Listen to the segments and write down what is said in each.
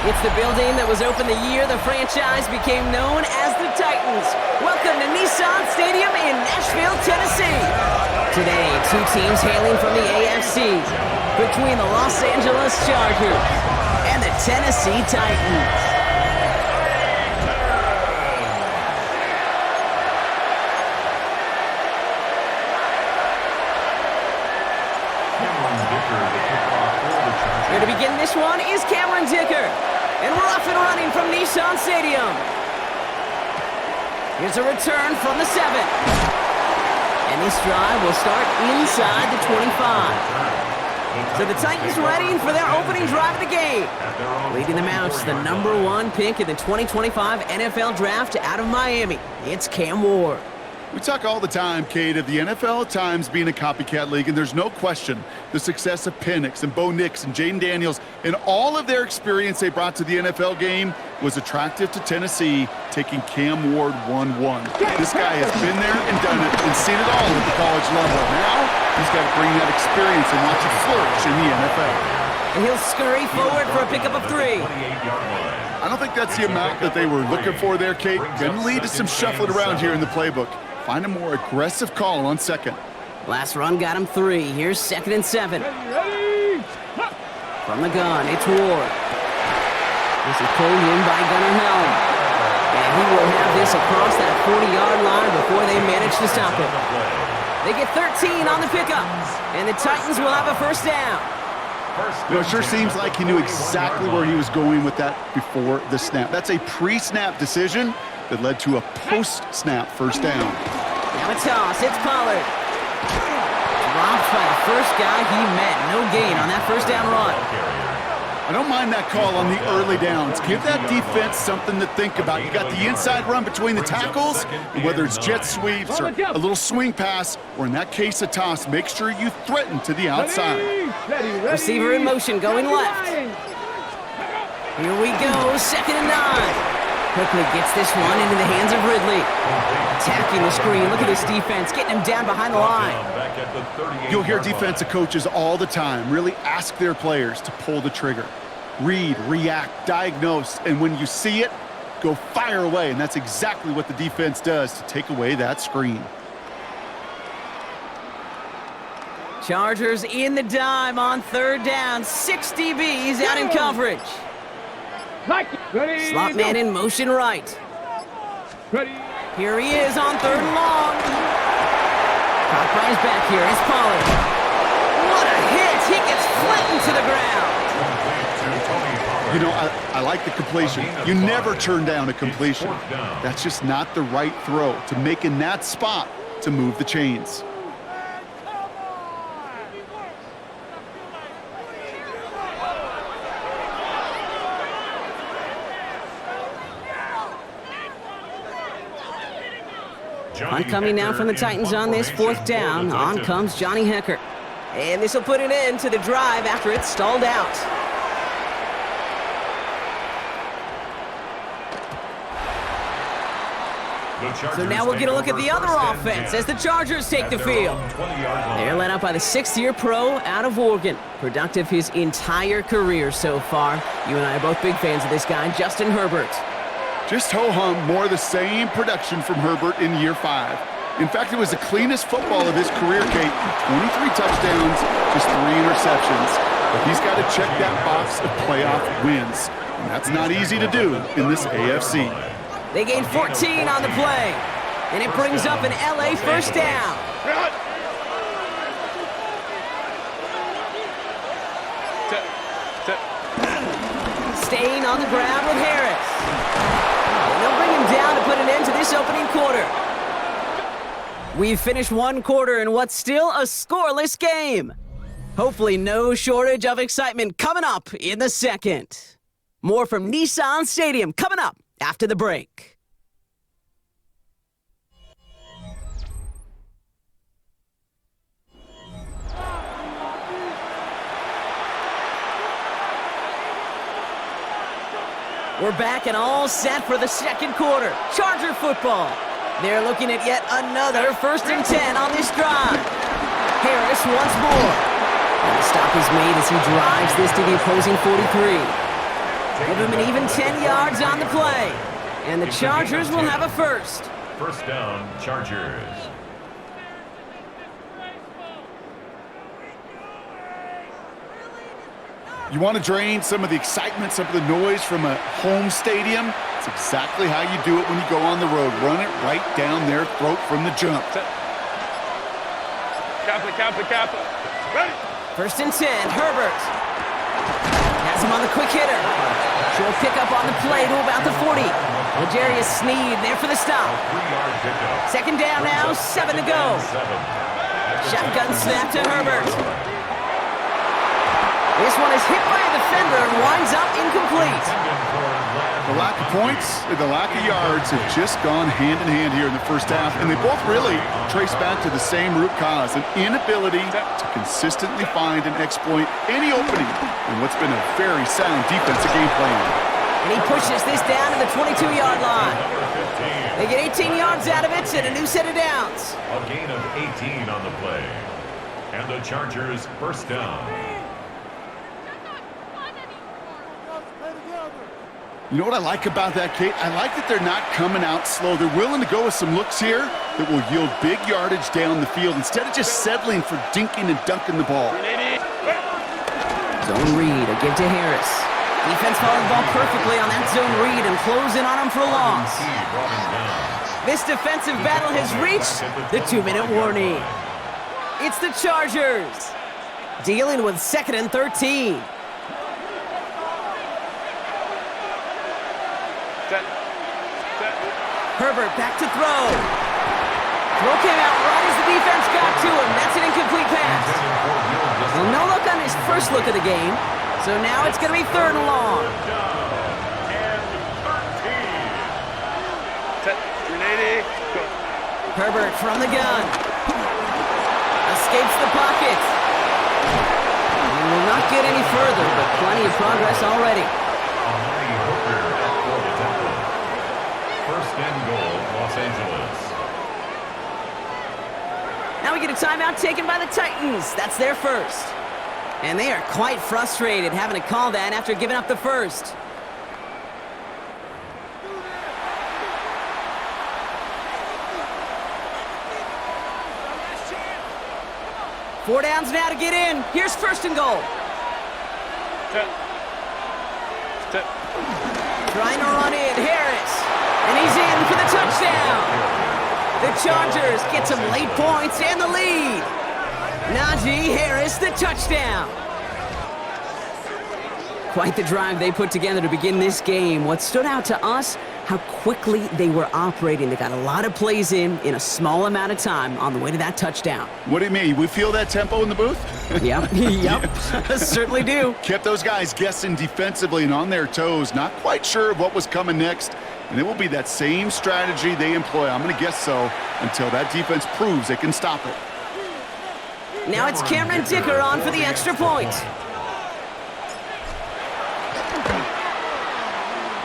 It's the building that was opened the year the franchise became known as the Titans. Welcome to Nissan Stadium in Nashville, Tennessee. Today, two teams hailing from the AFC, between the Los Angeles Chargers and the Tennessee Titans. Here to begin this one is Cameron Dicker. And we're off and running from Nissan Stadium. Here's a return from the 7. And this drive will start inside the 25. So the Titans ready for their opening drive of the game. Leading them out is the #1 pick in the 2025 NFL Draft out of Miami. It's Cam Ward. We talk all the time, Kate, of the NFL at times being a copycat league, and there's no question the success of Penix and Bo Nix and Jaden Daniels and all of their experience they brought to the NFL game was attractive to Tennessee, taking Cam Ward 1-1. This guy has been there and done it and seen it all at the college level. Now he's got to bring that experience and watch it flourish in the NFL. And he'll scurry forward for a pickup of 3. I don't think that's the amount that they were looking for there, Kate. Going to lead to some shuffling around here in the playbook. Find a more aggressive call on second. Last run got him 3. Here's 2nd and 7. From the gun, it's Ward. This is pulled in by Gunnar Helm. And he will have this across that 40-yard line before they manage to stop it. They get 13 on the pickup, and the Titans will have a first down. You know, it sure seems like he knew exactly where he was going with that before the snap. That's a pre-snap decision that led to a post-snap first down. Now a toss. It's Pollard. Dropped by the first guy he met. No gain on that first down run. I don't mind that call on the early downs. Give that defense something to think about. You got the inside run between the tackles, and whether it's jet sweeps or a little swing pass, or in that case a toss, make sure you threaten to the outside. Receiver in motion going left. Here we go. 2nd and 9. Quickly gets this one into the hands of Ridley. Attacking the screen. Look at this defense, getting him down behind the line. You'll hear defensive coaches all the time really ask their players to pull the trigger. Read, react, diagnose, and when you see it, go fire away. And that's exactly what the defense does to take away that screen. Chargers in the dime on 3rd down. 6 DBs out in coverage. Slot man in motion right. Here he is on 3rd and long. Caught by his back here. It's Pollard. What a hit. He gets flattened to the ground. You know, I like the completion. You never turn down a completion. That's just not the right throw to make in that spot to move the chains. Punt coming now from the Titans on this 4th down. On comes Johnny Hekker. And this will put an end to the drive after it's stalled out. So now we'll get a look at the other offense as the Chargers take the field. They're led out by the 6th-year pro out of Oregon. Productive his entire career so far. You and I are both big fans of this guy, Justin Herbert. Just ho-hum, more of the same production from Herbert in year 5. In fact, it was the cleanest football of his career, Kate. 23 touchdowns, just 3 interceptions. But he's got to check that box of playoff wins. And that's not easy to do in this AFC. They gain 14 on the play. And it brings up an LA first down. Staying on the ground with Harris. And they'll bring him down to put an end to this opening quarter. We've finished 1 quarter in what's still a scoreless game. Hopefully no shortage of excitement coming up in the 2nd. More from Nissan Stadium coming up after the break. We're back and all set for the 2nd quarter. Charger football. They're looking at yet another 1st and 10 on this drive. Harris once more. And the stop is made as he drives this to the opposing 43. Give him an even 10 yards on the play. And the Chargers will have a first. First down, Chargers. You want to drain some of the excitement, some of the noise from a home stadium? It's exactly how you do it when you go on the road. Run it right down their throat from the jump. Kappa. Ready? First and 10, Herbert. Has him on the quick hitter. Short pickup on the play to about the 40. L'Jarius Sneed there for the stop. Second down now, 7 to go. Shotgun snap to Herbert. This one is hit by a defender and winds up incomplete. The lack of points and the lack of yards have just gone hand in hand here in the first half, and they both really trace back to the same root cause, an inability to consistently find and exploit any opening in what's been a very sound defensive game plan. And he pushes this down to the 22-yard line. They get 18 yards out of it and a new set of downs. A gain of 18 on the play. And the Chargers first down. You know what I like about that, Kate? I like that they're not coming out slow. They're willing to go with some looks here that will yield big yardage down the field instead of just settling for dinking and dunking the ball. Zone read, a give to Harris. Defense followed the ball perfectly on that zone read and close in on him for a loss. This defensive battle has reached the 2-minute warning. It's the Chargers dealing with 2nd and 13. Herbert back to throw. Throw came out right as the defense got to him. That's an incomplete pass. Well, no look on his first look of the game. So now it's going to be 3rd and long. Herbert from the gun. Escapes the pocket. He will not get any further, but plenty of progress already. First and goal, Los Angeles. Now we get a timeout taken by the Titans. That's their first. And they are quite frustrated having to call that after giving up the first. Four downs now to get in. Here's first and goal. Trying to run in, Harris. And he's in for the touchdown. The Chargers get some late points and the lead. Najee Harris, the touchdown. Quite the drive they put together to begin this game. What stood out to us, how quickly they were operating. They got a lot of plays in a small amount of time on the way to that touchdown. What do you mean? We feel that tempo in the booth? Yep, certainly do. Kept those guys guessing defensively and on their toes, not quite sure of what was coming next. And it will be that same strategy they employ, I'm going to guess so, until that defense proves they can stop it. Now it's Cameron Dicker on for the extra point.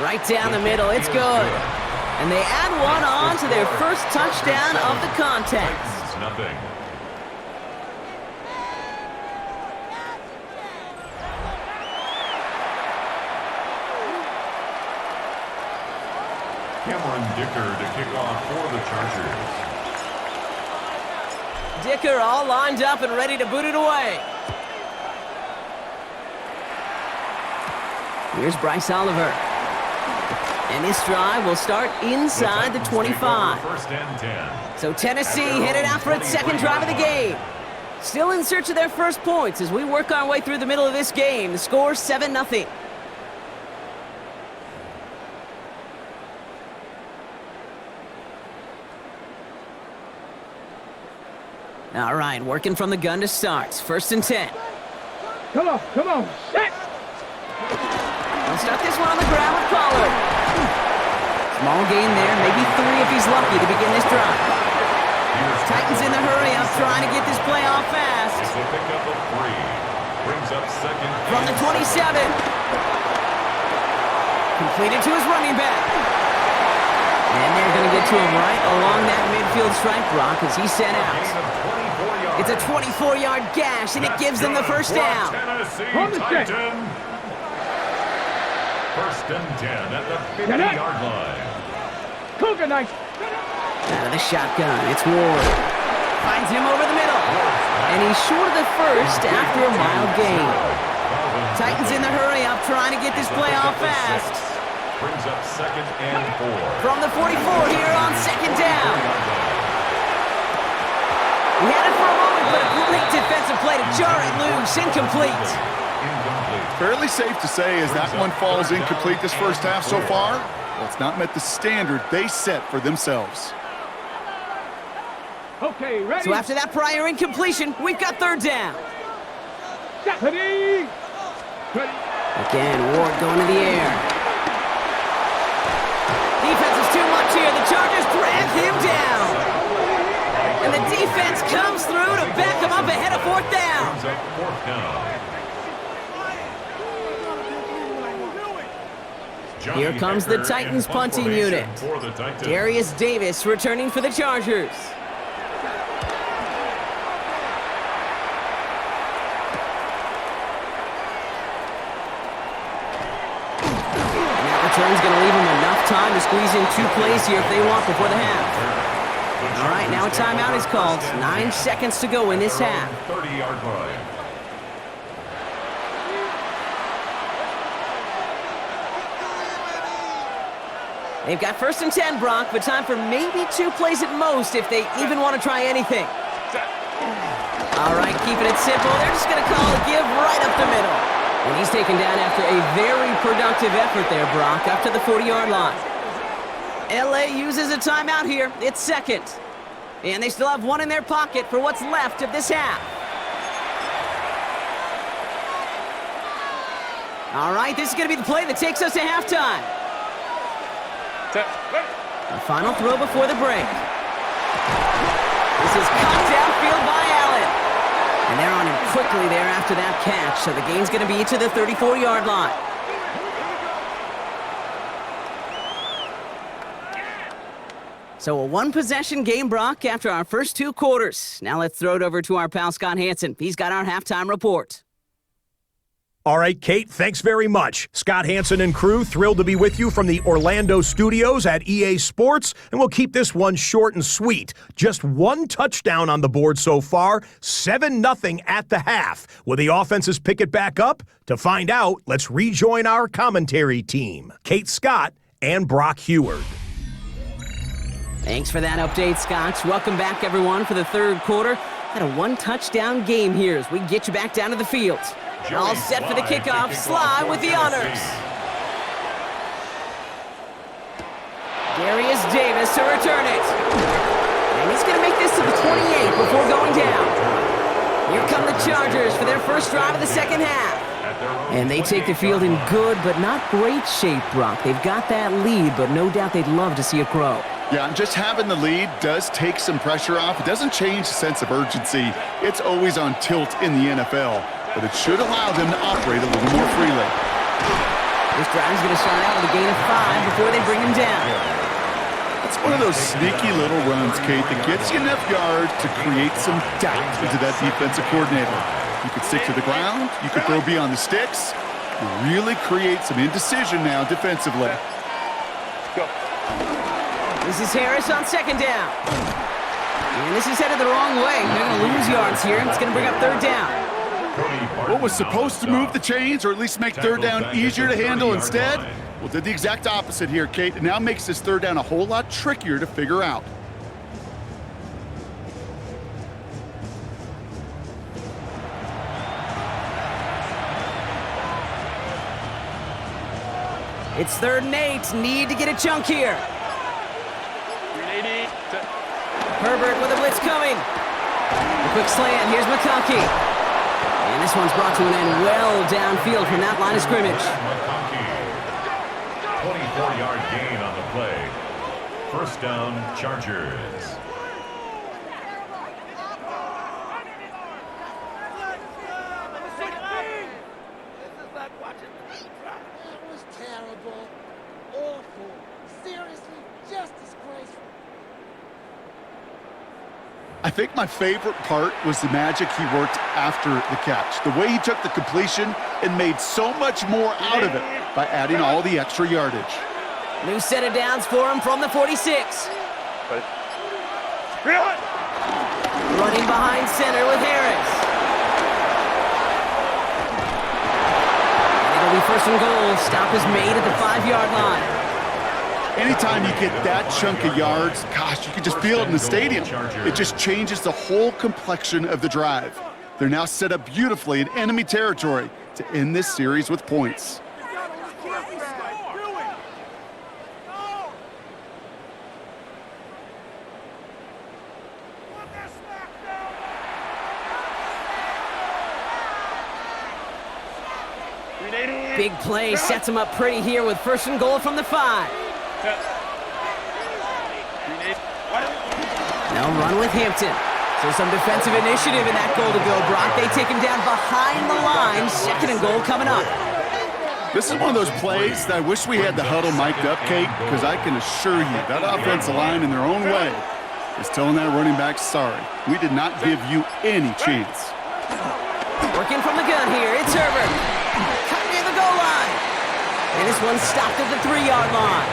Right down the middle, it's good. And they add one on to their first touchdown of the contest. Nothing. Cameron Dicker to kick off for the Chargers. Dicker all lined up and ready to boot it away. Here's Bryce Oliver. And this drive will start inside the 25. First and 10. So Tennessee headed out for its second drive of the game. Still in search of their first points as we work our way through the middle of this game. The score 7-0. All right, working from the gun to start. First and 10. Come on, set! We'll start this one on the ground with Pollard. Small gain there, maybe 3 if he's lucky to begin this drive. Titans in the hurry up, trying to get this play off fast. It's a pickup of 3. Brings up second. From the 27. Completed to his running back. And they're going to get to him right along that midfield stripe block as he set out. It's a 24-yard gash, and it gives them the first down. Tennessee Titan. First and 10 at the 50-yard line. Cougar knife. Out of the shotgun, it's Ward. Finds him over the middle. And he's short of the first after a mild gain. Titans in the hurry up, trying to get this play off fast. Brings up second and 4. From the 44 here on second down. He had it for a moment, but a great defensive play to jar it loose. Incomplete. Fairly safe to say as that one falls incomplete this first half so far, well, it's not met the standard they set for themselves. Okay, ready. So after that prior incompletion, we've got third down. Ready. Ready. Again, Ward going to the air. Defense is too much here. The Chargers drag him down. And the defense comes through to back him up ahead of fourth down. Brings up fourth down. Here comes the Titans punting unit. Darius Davis returning for the Chargers. And that return's going to leave them enough time to squeeze in 2 plays here if they want before the half. All right, now a timeout is called. 9 seconds to go in this half. 30-yard line. They've got first and 10, Brock, but time for maybe 2 plays at most if they even want to try anything. All right, keeping it simple. They're just going to call a give right up the middle. And he's taken down after a very productive effort there, Brock, up to the 40-yard line. LA uses a timeout here. It's second. And they still have one in their pocket for what's left of this half. All right, this is going to be the play that takes us to halftime. The final throw before the break. This is cut downfield by Allen. And they're on him quickly there after that catch, so the game's going to be to the 34-yard line. So a one-possession game, Brock, after our first 2 quarters. Now let's throw it over to our pal Scott Hanson. He's got our halftime report. All right, Kate, thanks very much. Scott Hanson and crew, thrilled to be with you from the Orlando studios at EA Sports, and we'll keep this one short and sweet. Just 1 touchdown on the board so far, 7-0 at the half. Will the offenses pick it back up? To find out, let's rejoin our commentary team, Kate Scott and Brock Heward. Thanks for that update, Scott. Welcome back, everyone, for the third quarter. Had a 1-touchdown game here as we get you back down to the field. All set for the kickoff. Sly with the honors. Darius Davis to return it. And he's going to make this to the 28 before going down. Here come the Chargers for their first drive of the second half. And they take the field in good but not great shape, Brock. They've got that lead, but no doubt they'd love to see it grow. Yeah, and just having the lead does take some pressure off. It doesn't change the sense of urgency. It's always on tilt in the NFL, but it should allow them to operate a little more freely. This drive's going to start out with a gain of 5 before they bring him down. It's one of those sneaky little runs, Kate, that gets you enough yards to create some doubt into that defensive coordinator. You could stick to the ground. You could throw beyond the sticks. You really create some indecision now defensively. Go. This is Harris on second down. And this is headed the wrong way. They're going to lose yards here. It's going to bring up third down. What was supposed to move the chains or at least make third down easier to handle instead? Well, did the exact opposite here, Kate. It now makes this third down a whole lot trickier to figure out. It's 3rd and 8. Need to get a chunk here. Herbert with a blitz coming. A quick slant. Here's McConkey. And this one's brought to an end well downfield from that line of scrimmage. 24-yard gain on the play. First down, Chargers. That was terrible, awful, seriously, just disgraceful. I think my favorite part was the magic he worked after the catch. The way he took the completion and made so much more out of it by adding all the extra yardage. New set of downs for him from the 46. Running behind center with Harris. And it'll be first and goal. Stop is made at the 5-yard line. Anytime you get that chunk of yards, gosh, you can just feel it in the stadium. It just changes the whole complexion of the drive. They're now set up beautifully in enemy territory to end this series with points. Big play sets him up pretty here with first and goal from the 5. Now run with Hampton. So some defensive initiative in that goal to go, Brock. They take him down behind the line. Second and goal coming up. This is one of those plays that I wish we had the huddle mic'd up, Kate, because I can assure you that offensive line in their own way is telling that running back, sorry, we did not give you any chance. Working from the gun here, it's Herbert. Cut near the goal line. And this one's stopped at the 3-yard line.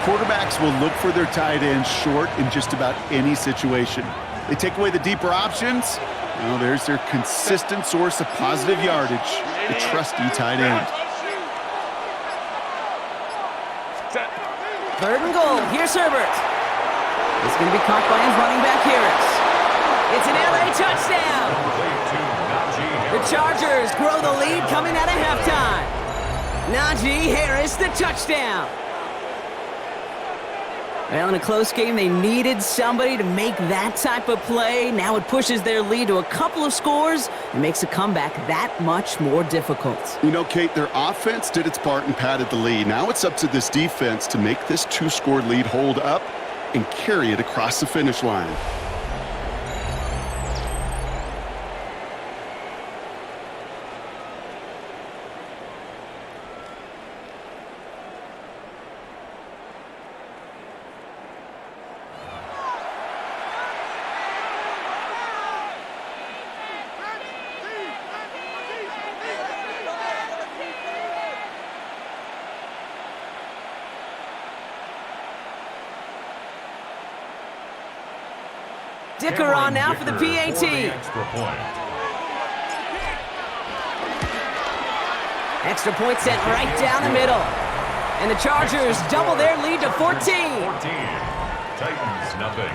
Quarterbacks will look for their tight ends short in just about any situation. They take away the deeper options. Well, there's their consistent source of positive yardage, the trusty tight end. Third and goal. Here's Herbert. It's going to be caught by his running back, Harris. It's an LA touchdown. The Chargers grow the lead coming out of halftime. Najee Harris, the touchdown. Well, in a close game, they needed somebody to make that type of play. Now it pushes their lead to a couple of scores and makes a comeback that much more difficult. You know, Kate, their offense did its part and padded the lead. Now it's up to this defense to make this 2-score lead hold up and carry it across the finish line. Dicker on now for the PAT. Extra point sent right down the middle. And the Chargers double their lead to 14. Titans nothing.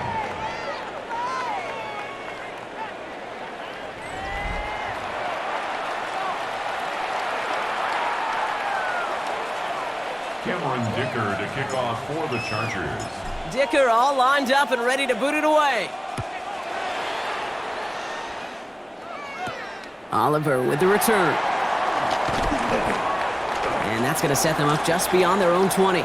Cameron Dicker to kick off for the Chargers. Dicker all lined up and ready to boot it away. Oliver with the return. And that's going to set them up just beyond their own 20.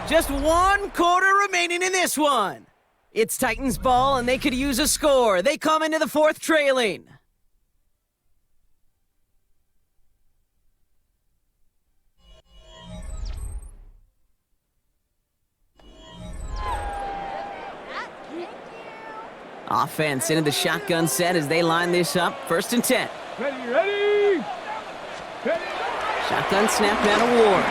Just 1 quarter remaining in this one. It's Titans ball, and they could use a score. They come into the 4th trailing. Offense into the shotgun set as they line this up. 1st and 10. Ready. Shotgun snap now to Ward.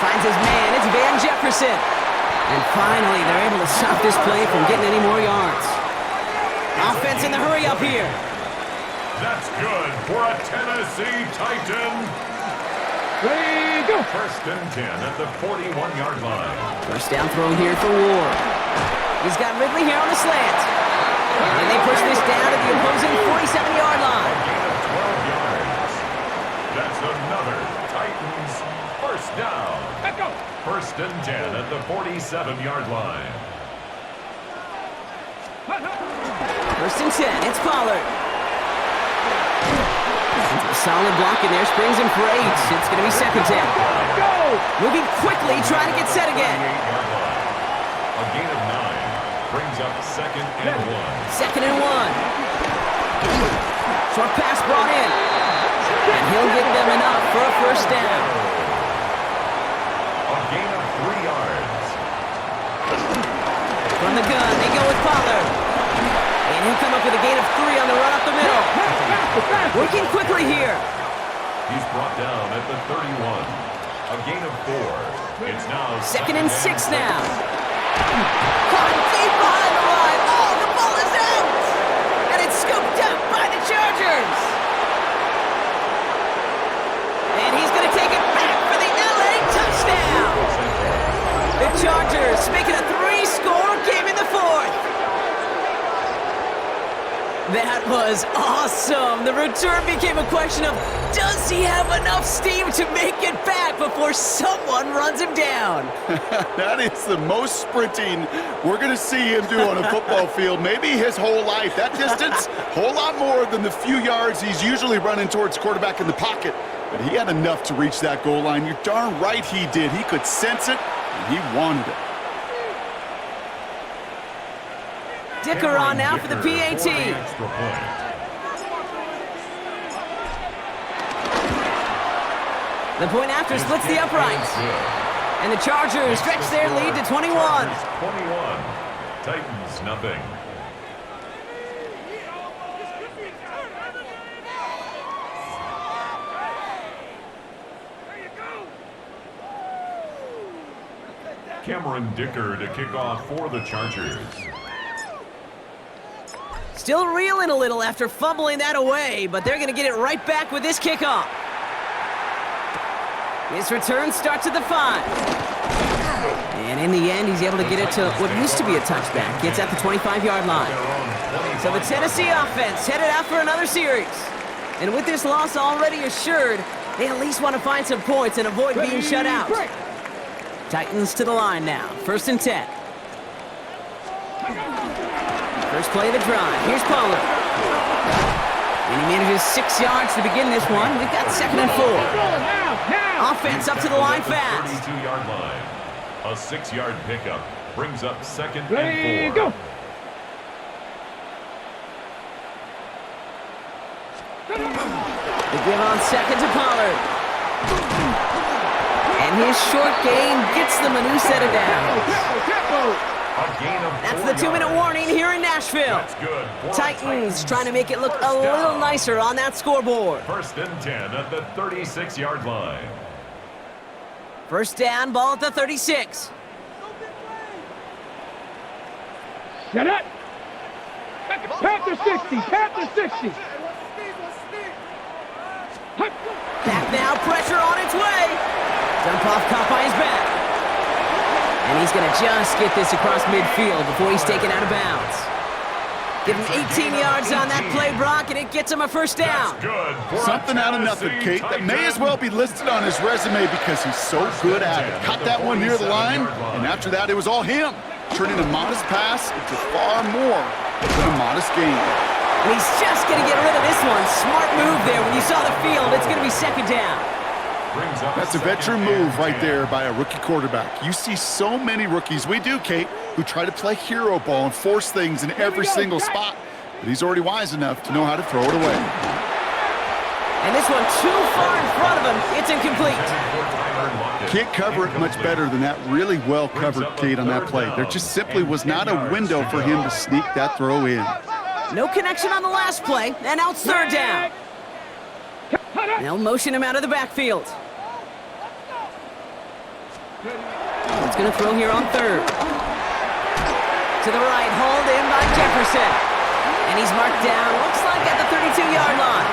Finds his man. It's Van Jefferson. And finally, they're able to stop this play from getting any more yards. Offense in the hurry up here. That's good for a Tennessee Titan. Ready, go. 1st and 10 at the 41-yard line. First down throw here for Ward. He's got Ridley here on the slant. And they push this down to the opposing 47-yard line. A gain of 12 yards. That's another Titans first down. Let's go. 1st and 10 at the 47-yard line. 1st and 10. It's Pollard. A solid block in there. Springs him for 8. It's going to be 2nd down. Go. Moving quickly, trying to get set again. 48-yard line. A gain of 9 brings up 2nd and 1. 2nd and 1. Short pass brought in. And he'll get them enough for a first down. A gain of 3 yards. From the gun, they go with Pollard. And he'll come up with a gain of 3 on the run up the middle. Working quickly here. He's brought down at the 31. A gain of 4. It's now 2nd and 6 now. Caught deep behind the line. Oh, the ball is out. And it's scooped up by the Chargers. And he's going to take it back for the LA touchdown. The Chargers making a 3-score game in the 4th. That was awesome. The return became a question of, does he have enough steam to make it back before someone runs him down? That is the most sprinting we're going to see him do on a football field. Maybe his whole life. That distance, whole lot more than the few yards he's usually running towards quarterback in the pocket. But he had enough to reach that goal line. You're darn right he did. He could sense it, and he wanted it. Dicker on now for the PAT. The point after splits the uprights. And the Chargers stretch their lead to 21. 21. Titans, nothing. Cameron Dicker to kick off for the Chargers. Still reeling a little after fumbling that away, but they're going to get it right back with this kickoff. His return starts at the 5. And in the end, he's able to get it to what used to be a touchback. Gets at the 25-yard line. So the Tennessee offense headed out for another series. And with this loss already assured, they at least want to find some points and avoid being shut out. Titans to the line now. 1st and 10. First play of the drive. Here's Pollard. And he manages 6 yards to begin this one. We've got 2nd and 4. Offense up to the line fast. 32-yard line. A 6-yard pickup brings up 2nd and 4. Go. The give on 2nd to Pollard. And his short gain gets them a new set of downs. That's the 2-minute warning here in Nashville. That's good. Titans trying to make it look a little nicer on that scoreboard. 1st and 10 at the 36-yard line. First down, ball at the 36. Shut up. Panther 60. Panther 60. Back now, pressure on its way. Dump off caught by his back. And he's going to just get this across midfield before he's taken out of bounds. Give him 18 yards on that play, Brock, and it gets him a first down. Something out of nothing, Kate. That may as well be listed on his resume because he's so good at it. Caught that one near the line, and after that, it was all him. Turning a modest pass into far more than a modest gain. And he's just going to get rid of this one. Smart move there. When you saw the field, it's going to be 2nd down. That's a veteran move right there by a rookie quarterback. You see so many rookies, we do, Kate, who try to play hero ball and force things in every single spot. But he's already wise enough to know how to throw it away. And this one too far in front of him. It's incomplete. Can't cover it much better than that really well covered, Kate, on that play. There just simply was not a window for him to sneak that throw in. No connection on the last play, and now it's 3rd down. They'll motion him out of the backfield. He's going to throw here on 3rd. To the right, hauled in by Jefferson. And he's marked down, looks like at the 32-yard line.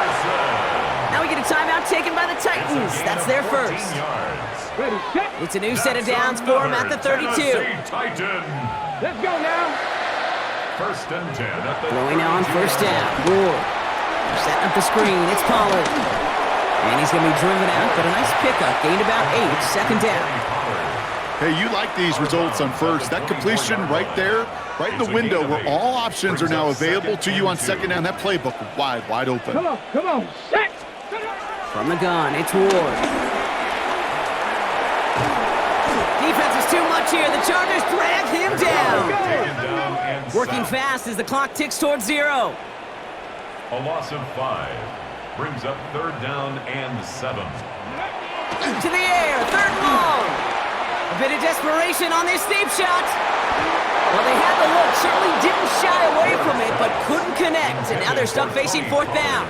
Now we get a timeout taken by the Titans. That's their first. It's a new set of downs for him at the 32. Let's go now. 1st and 10 at the Throwing now on 1st down. Ward. Setting up the screen. It's Pollard. And he's going to be driven out, but a nice pickup. Gained about 8. 2nd down. Hey, you like these results on 1st. That completion right there, right in the window where all options are now available to you on 2nd down. That playbook wide open. Come on. Set. From the gun, it's Ward. Defense is too much here. The Chargers drag him down. Working fast as the clock ticks towards 0. A loss of 5 brings up 3rd down and 7. To the air, 3rd long. A bit of desperation on this deep shot. Well, they had the look, certainly didn't shy away from it, but couldn't connect, and now they're stuck facing fourth down.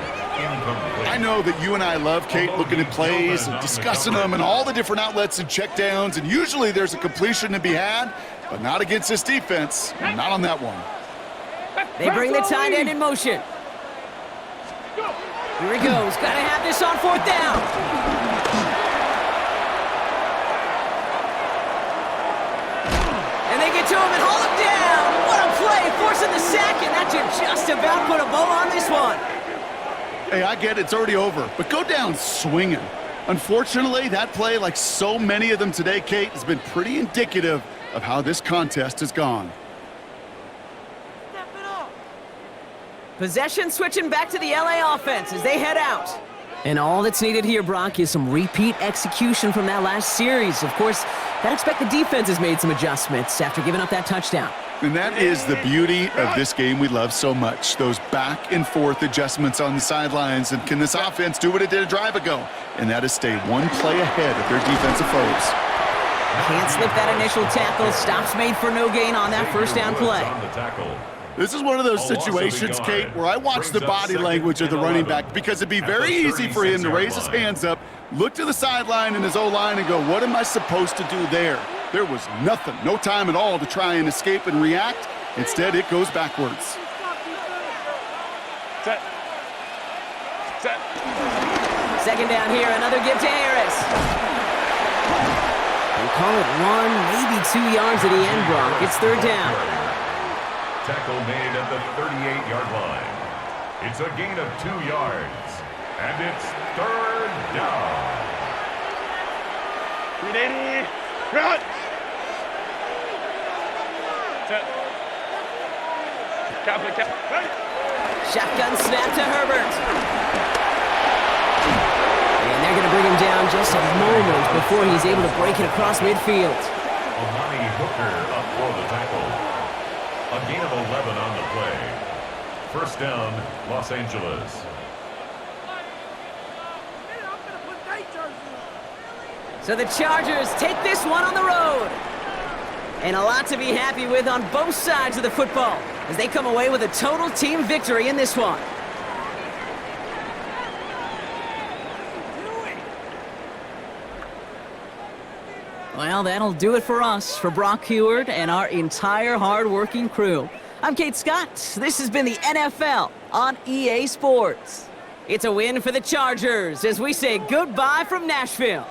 I know that you and I love, Kate, looking at plays and discussing them and all the different outlets and checkdowns, and usually there's a completion to be had, but not against this defense, not on that one. They bring the tight end in motion. Here he goes, gotta have this on fourth down. And they get to him and haul him down. What a play, forcing the sack, and that should just about put a bow on this one. Hey, I get it, it's already over, but go down swinging. Unfortunately, that play, like so many of them today, Kate, has been pretty indicative of how this contest has gone. Possession switching back to the LA offense as they head out. And all that's needed here, Brock, is some repeat execution from that last series. Of course, I'd expect the defense has made some adjustments after giving up that touchdown. And that is the beauty of this game we love so much, those back and forth adjustments on the sidelines. And can this offense do what it did a drive ago? And that is stay one play ahead of their defensive foes. Can't slip that initial tackle. Stops made for no gain on that first down play. This is one of those situations, Kate, where I watch the body language of the running back, because it'd be very easy for him to raise his hands up, look to the sideline in his O-line and go, what am I supposed to do there? There was nothing, no time at all to try and escape and react. Instead, it goes backwards. Set. Second down here, another give to Harris. They call it 1, maybe 2 yards at the end, Brock. It's third down. Tackle made at the 38-yard line. It's a gain of 2 yards, and it's third down. Ready, run. Set. Right. Shotgun snap to Herbert. And they're going to bring him down just a moment before he's able to break it across midfield. Amani Hooker up for the tackle. A gain of 11 on the play. First down, Los Angeles. So the Chargers take this one on the road. And a lot to be happy with on both sides of the football as they come away with a total team victory in this one. Well, that'll do it for us, for Brock Heward and our entire hard-working crew. I'm Kate Scott. This has been the NFL on EA Sports. It's a win for the Chargers as we say goodbye from Nashville.